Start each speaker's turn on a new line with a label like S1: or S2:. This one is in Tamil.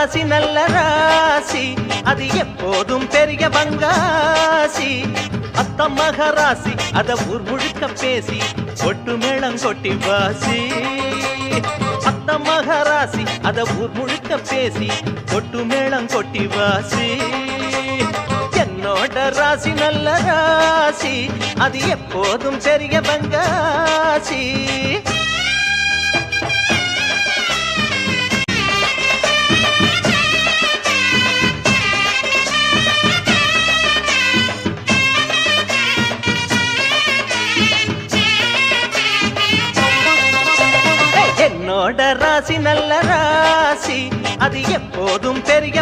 S1: ராசி நல்ல ராசி, அது எப்போதும் பெரிய பங்காசி. அத்த மகராசி அத ஊர் முழுக்க பேசி கொட்டு மேளம் கொட்டி வாசி. அத்த மகராசி அத ஊர் முழுக்க பேசி கொட்டு மேளம் கொட்டி வாசி. என்னோட ராசி நல்ல ராசி, அது எப்போதும் பெரிய பங்காசி. என்னோட ராசி நல்ல ராசி, அது எப்போதும் பெரிய